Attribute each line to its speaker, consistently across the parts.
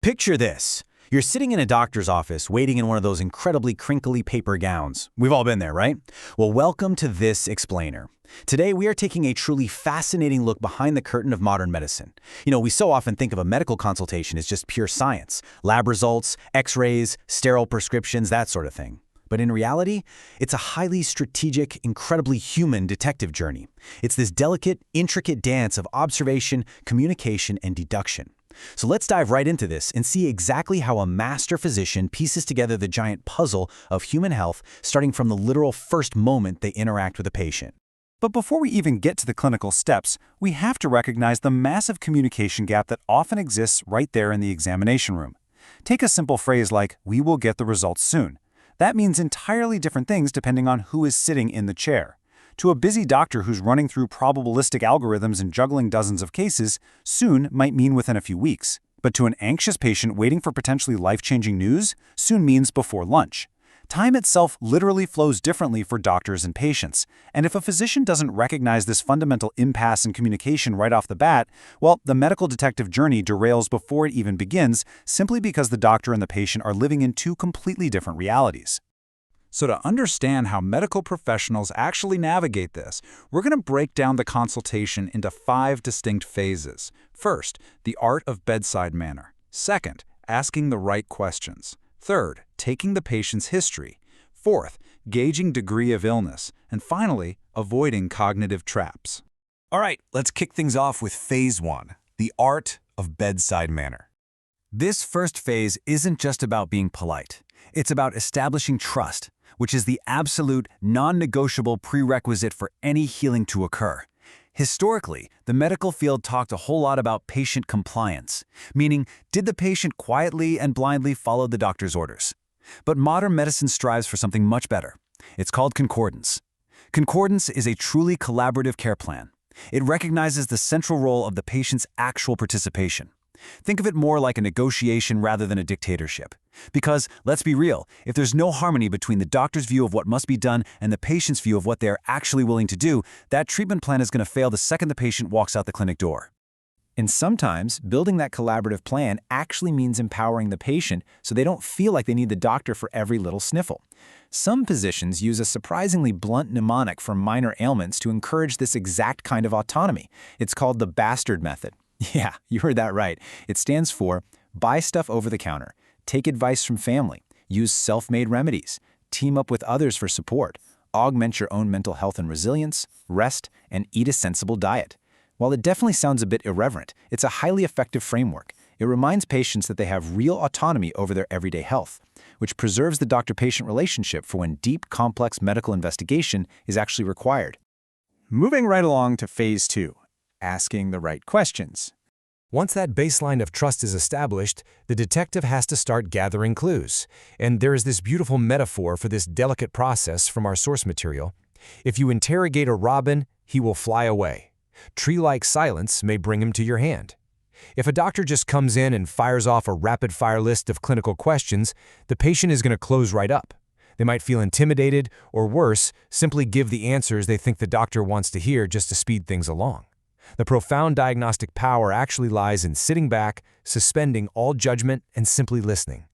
Speaker 1: Picture this. You're sitting in a doctor's office waiting in one of those incredibly crinkly paper gowns. We've all been there, right? Well, welcome to This Explainer. Today, we are taking a truly fascinating look behind the curtain of modern medicine. We so often think of a medical consultation as just pure science, lab results, x-rays, sterile prescriptions, that sort of thing. But in reality, it's a highly strategic, incredibly human detective journey. It's this delicate, intricate dance of observation, communication, and deduction. So let's dive right into this and see exactly how a master physician pieces together the giant puzzle of human health, starting from the literal first moment they interact with a patient.
Speaker 2: But before we even get to the clinical steps, we have to recognize the massive communication gap that often exists right there in the examination room. Take a simple phrase like, "We will get the results soon." That means entirely different things depending on who is sitting in the chair. To a busy doctor who's running through probabilistic algorithms and juggling dozens of cases, soon might mean within a few weeks. But to an anxious patient waiting for potentially life-changing news, soon means before lunch. Time itself literally flows differently for doctors and patients, and if a physician doesn't recognize this fundamental impasse in communication right off the bat, well, the medical detective journey derails before it even begins, simply because the doctor and the patient are living in two completely different realities.
Speaker 3: So to understand how medical professionals actually navigate this, we're going to break down the consultation into 5 distinct phases. First, the art of bedside manner. Second, asking the right questions. Third, taking the patient's history. Fourth, gauging degree of illness. And finally, avoiding cognitive traps.
Speaker 4: All right, let's kick things off with Phase 1, the art of bedside manner.
Speaker 1: This first phase isn't just about being polite. It's about establishing trust, which is the absolute, non-negotiable prerequisite for any healing to occur. Historically, the medical field talked a whole lot about patient compliance, meaning, did the patient quietly and blindly follow the doctor's orders? But modern medicine strives for something much better. It's called concordance. Concordance is a truly collaborative care plan. It recognizes the central role of the patient's actual participation. Think of it more like a negotiation rather than a dictatorship. Because, let's be real, if there's no harmony between the doctor's view of what must be done and the patient's view of what they are actually willing to do, that treatment plan is going to fail the second the patient walks out the clinic door. And sometimes, building that collaborative plan actually means empowering the patient so they don't feel like they need the doctor for every little sniffle. Some physicians use a surprisingly blunt mnemonic for minor ailments to encourage this exact kind of autonomy. It's called the bastard method. Yeah, you heard that right. It stands for buy stuff over the counter, take advice from family, use self-made remedies, team up with others for support, augment your own mental health and resilience, rest, and eat a sensible diet. While it definitely sounds a bit irreverent, it's a highly effective framework. It reminds patients that they have real autonomy over their everyday health, which preserves the doctor-patient relationship for when deep, complex medical investigation is actually required.
Speaker 2: Moving right along to Phase 2, asking the right questions.
Speaker 5: Once that baseline of trust is established, the detective has to start gathering clues. And there is this beautiful metaphor for this delicate process from our source material. If you interrogate a robin, he will fly away. Tree-like silence may bring him to your hand. If a doctor just comes in and fires off a rapid-fire list of clinical questions, the patient is going to close right up. They might feel intimidated, or worse, simply give the answers they think the doctor wants to hear just to speed things along. The profound diagnostic power actually lies in sitting back, suspending all judgment, and simply listening.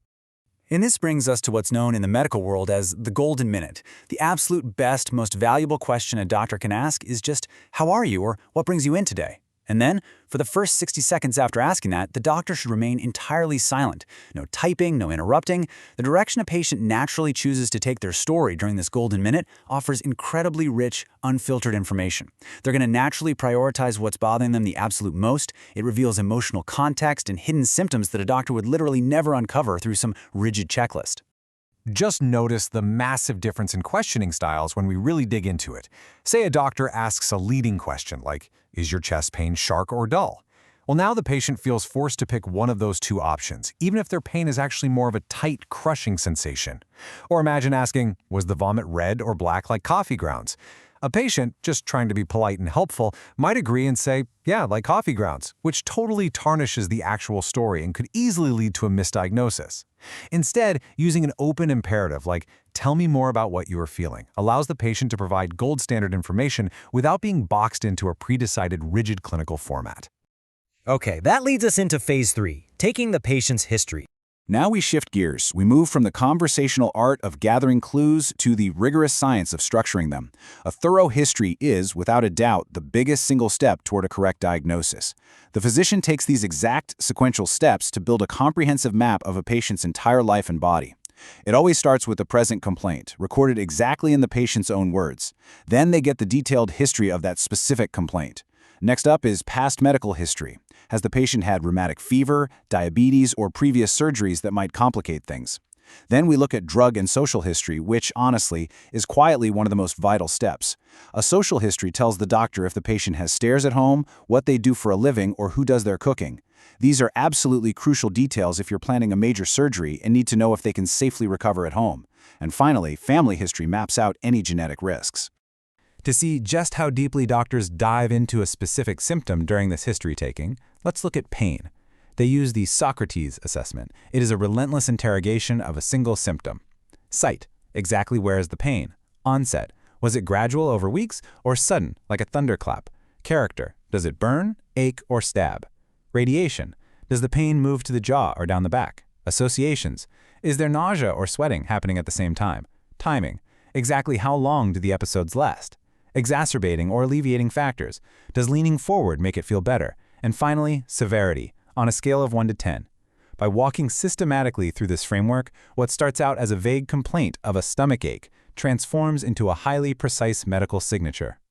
Speaker 1: And this brings us to what's known in the medical world as the golden minute. The absolute best, most valuable question a doctor can ask is just, "How are you?" or "What brings you in today?" And then, for the first 60 seconds after asking that, the doctor should remain entirely silent. No typing, no interrupting. The direction a patient naturally chooses to take their story during this golden minute offers incredibly rich, unfiltered information. They're going to naturally prioritize what's bothering them the absolute most. It reveals emotional context and hidden symptoms that a doctor would literally never uncover through some rigid checklist.
Speaker 4: Just notice the massive difference in questioning styles when we really dig into it. Say a doctor asks a leading question like, "Is your chest pain sharp or dull?" Well, now the patient feels forced to pick one of those two options, even if their pain is actually more of a tight, crushing sensation. Or imagine asking, "Was the vomit red or black like coffee grounds?" A patient, just trying to be polite and helpful, might agree and say, "Yeah, like coffee grounds," which totally tarnishes the actual story and could easily lead to a misdiagnosis. Instead, using an open imperative like, "Tell me more about what you are feeling," allows the patient to provide gold standard information without being boxed into a pre-decided rigid clinical format.
Speaker 6: Okay, that leads us into Phase 3,
Speaker 5: Taking the patient's history.
Speaker 2: Now we shift gears. We move from the conversational art of gathering clues to the rigorous science of structuring them. A thorough history is, without a doubt, the biggest single step toward a correct diagnosis. The physician takes these exact sequential steps to build a comprehensive map of a patient's entire life and body. It always starts with the present complaint, recorded exactly in the patient's own words. Then they get the detailed history of that specific complaint. Next up is past medical history. Has the patient had rheumatic fever, diabetes, or previous surgeries that might complicate things? Then we look at drug and social history, which, honestly, is quietly one of the most vital steps. A social history tells the doctor if the patient has stairs at home, what they do for a living, or who does their cooking. These are absolutely crucial details if you're planning a major surgery and need to know if they can safely recover at home. And finally, family history maps out any genetic risks.
Speaker 3: To see just how deeply doctors dive into a specific symptom during this history-taking, let's look at pain. They use the Socrates assessment. It is a relentless interrogation of a single symptom. Site. Exactly where is the pain? Onset. Was it gradual over weeks or sudden, like a thunderclap? Character. Does it burn, ache, or stab? Radiation. Does the pain move to the jaw or down the back? Associations. Is there nausea or sweating happening at the same time? Timing. Exactly how long do the episodes last? Exacerbating or alleviating factors. Does leaning forward make it feel better? And finally, severity, on a scale of 1 to 10. By walking systematically through this framework, what starts out as a vague complaint of a stomachache transforms into a highly precise medical signature.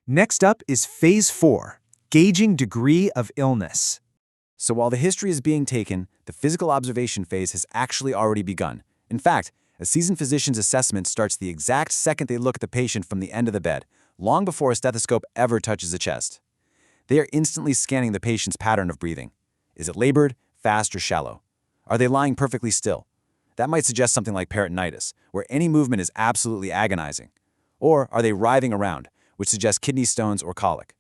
Speaker 1: Next up is Phase 4, gauging degree of illness. So while the history is being taken, the physical observation phase has actually already begun. In fact, a seasoned physician's assessment starts the exact second they look at the patient from the end of the bed, long before a stethoscope ever touches the chest. They are instantly scanning the patient's pattern of breathing. Is it labored, fast, or shallow? Are they lying perfectly still? That might suggest something like peritonitis, where any movement is absolutely agonizing. Or are they writhing around, which suggests kidney stones or colic?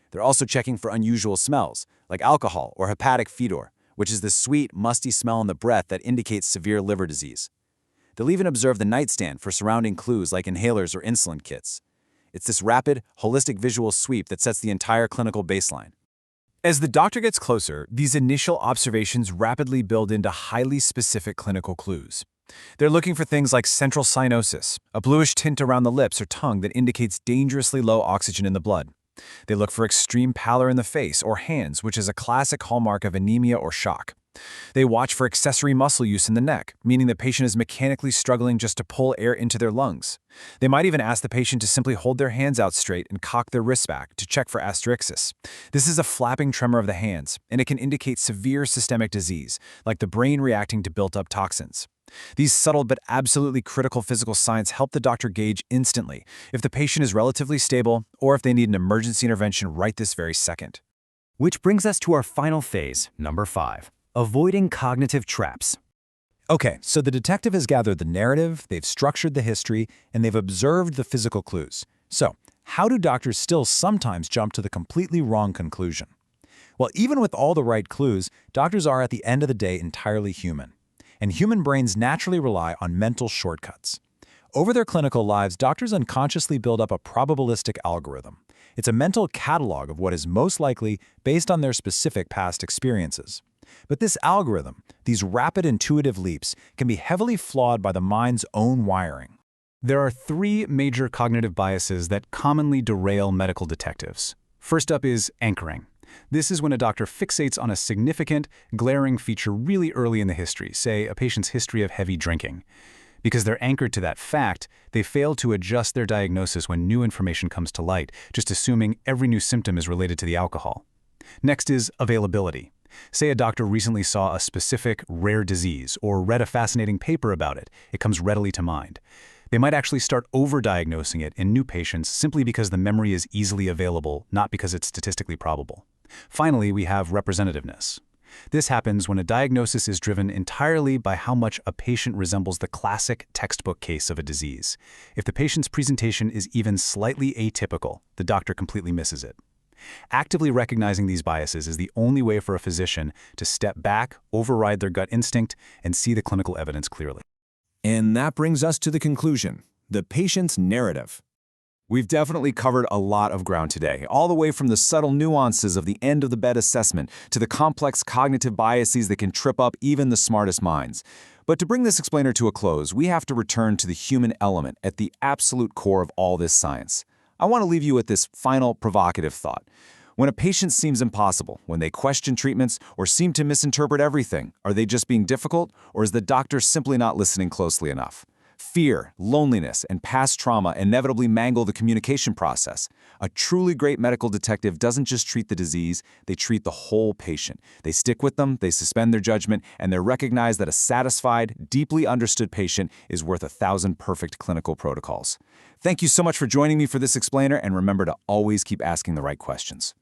Speaker 1: They're also checking for unusual smells, like alcohol or hepatic fetor, which is the sweet, musty smell in the breath that indicates severe liver disease. They'll even observe the nightstand for surrounding clues like inhalers or insulin kits. It's this rapid, holistic visual sweep that sets the entire clinical baseline. As the doctor gets closer, these initial observations rapidly build into highly specific clinical clues. They're looking for things like central cyanosis, a bluish tint around the lips or tongue that indicates dangerously low oxygen in the blood. They look for extreme pallor in the face or hands, which is a classic hallmark of anemia or shock. They watch for accessory muscle use in the neck, meaning the patient is mechanically struggling just to pull air into their lungs. They might even ask the patient to simply hold their hands out straight and cock their wrists back to check for asterixis. This is a flapping tremor of the hands, and it can indicate severe systemic disease, like the brain reacting to built-up toxins. These subtle but absolutely critical physical signs help the doctor gauge instantly if the patient is relatively stable or if they need an emergency intervention right this very second. Which brings us to our final phase, number 5. Avoiding cognitive traps. Okay, so the detective has gathered the narrative, they've structured the history, and they've observed the physical clues. So, how do doctors still sometimes jump to the completely wrong conclusion? Well, even with all the right clues, doctors are at the end of the day entirely human. And human brains naturally rely on mental shortcuts. Over their clinical lives, doctors unconsciously build up a probabilistic algorithm. It's a mental catalog of what is most likely based on their specific past experiences. But this algorithm, these rapid intuitive leaps, can be heavily flawed by the mind's own wiring. There are 3 major cognitive biases that commonly derail medical detectives. First up is anchoring. This is when a doctor fixates on a significant, glaring feature really early in the history, say a patient's history of heavy drinking. Because they're anchored to that fact, they fail to adjust their diagnosis when new information comes to light, just assuming every new symptom is related to the alcohol. Next is availability. Say a doctor recently saw a specific rare disease or read a fascinating paper about it. It comes readily to mind. They might actually start overdiagnosing it in new patients simply because the memory is easily available, not because it's statistically probable. Finally, we have representativeness. This happens when a diagnosis is driven entirely by how much a patient resembles the classic textbook case of a disease. If the patient's presentation is even slightly atypical, the doctor completely misses it. Actively recognizing these biases is the only way for a physician to step back, override their gut instinct, and see the clinical evidence clearly.
Speaker 6: And that brings us to the conclusion, the patient's narrative.
Speaker 2: We've definitely covered a lot of ground today, all the way from the subtle nuances of the end-of-the-bed assessment to the complex cognitive biases that can trip up even the smartest minds. But to bring this explainer to a close, we have to return to the human element at the absolute core of all this science. I want to leave you with this final provocative thought. When a patient seems impossible, when they question treatments or seem to misinterpret everything, are they just being difficult, or is the doctor simply not listening closely enough? Fear, loneliness, and past trauma inevitably mangle the communication process. A truly great medical detective doesn't just treat the disease, they treat the whole patient. They stick with them, they suspend their judgment, and they recognize that a satisfied, deeply understood patient is worth 1,000 perfect clinical protocols. Thank you so much for joining me for this explainer, and remember to always keep asking the right questions.